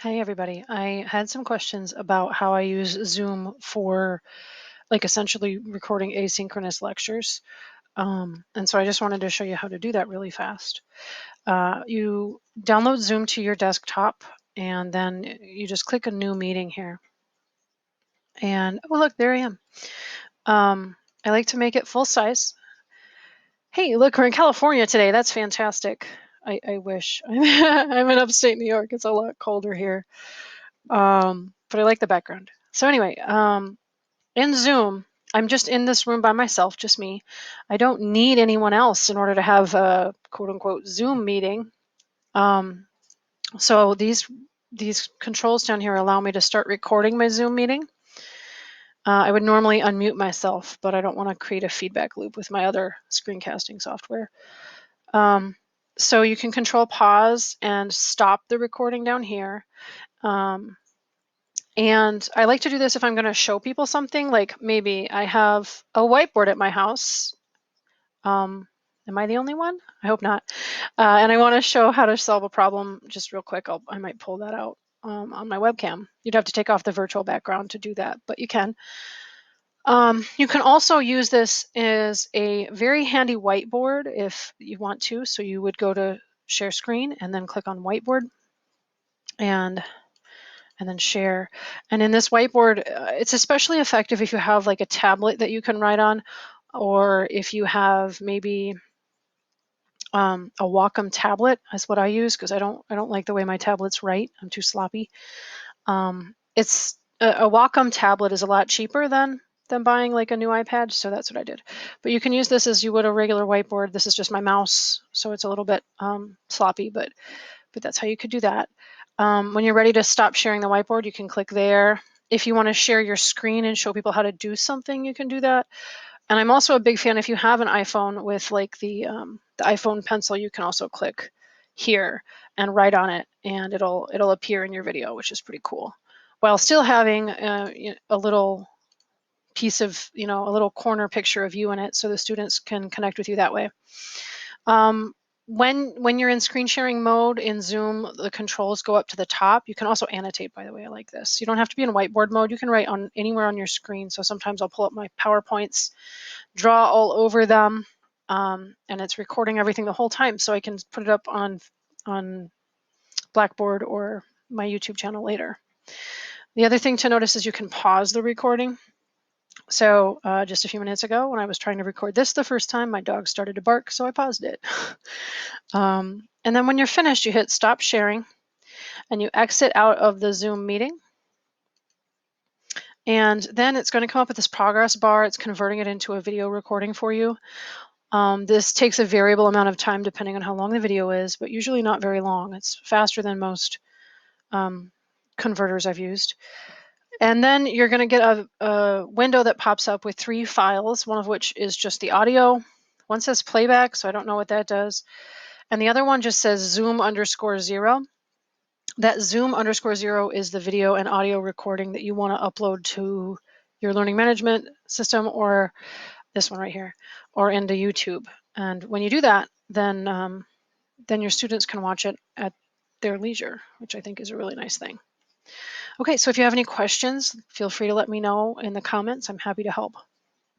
Hi, everybody. I had some questions about how I use Zoom for essentially recording asynchronous lectures. And so I just wanted to show you how to do that really fast. You download Zoom to your desktop and then you just click a new meeting here. And oh, look, there I am. I like to make it full size. Hey, look, we're in California today. That's fantastic. I wish. I'm in upstate New York. It's a lot colder here. But I like the background. So anyway, in Zoom, I'm just in this room by myself, just me. I don't need anyone else in order to have a quote unquote Zoom meeting. Um, so these controls down here allow me to start recording my Zoom meeting. I would normally unmute myself, but I don't want to create a feedback loop with my other screencasting software. Um, so you can control pause and stop the recording down here. And I like to do this if I'm going to show people something, like maybe I have a whiteboard at my house. Am I the only one? I hope not. And I want to show how to solve a problem just real quick. I might pull that out on my webcam. You'd have to take off the virtual background to do that, but you can. You can also use this as a very handy whiteboard if you want to. So you would go to share screen and then click on whiteboard and then share. And in this whiteboard, it's especially effective if you have like a tablet that you can write on, or if you have maybe a Wacom tablet. Is what I use because I don't like the way my tablets write. I'm too sloppy. It's a Wacom tablet is a lot cheaper than buying like a new iPad, so that's what I did. But you can use this as you would a regular whiteboard. This is just my mouse, so it's a little bit sloppy, but that's how you could do that. When you're ready to stop sharing the whiteboard, you can click there. If you want to share your screen and show people how to do something, you can do that. And I'm also a big fan, if you have an iPhone with like the iPhone pencil, you can also click here and write on it, and it'll appear in your video, which is pretty cool, while still having a little piece of, a little corner picture of you in it, so the students can connect with you that way. Um, when you're in screen sharing mode in Zoom, the controls go up to the top. You can also annotate, by the way. I like this. You don't have to be in whiteboard mode. You can write on anywhere on your screen. So sometimes I'll pull up my PowerPoints, draw all over them, and it's recording everything the whole time. So I can put it up on Blackboard or my YouTube channel later. The other thing to notice is you can pause the recording. So just a few minutes ago, when I was trying to record this the first time, my dog started to bark, so I paused it. And then when you're finished, you hit stop sharing and you exit out of the Zoom meeting. And then it's going to come up with this progress bar. It's converting it into a video recording for you. This takes a variable amount of time depending on how long the video is, but usually not very long. It's faster than most converters I've used. And then you're going to get a window that pops up with 3 files, one of which is just the audio. One says playback, so I don't know what that does. And the other one just says Zoom_0. That Zoom_0 is the video and audio recording that you want to upload to your learning management system, or this one right here, or into YouTube. And when you do that, then your students can watch it at their leisure, which I think is a really nice thing. Okay, so if you have any questions, feel free to let me know in the comments. I'm happy to help.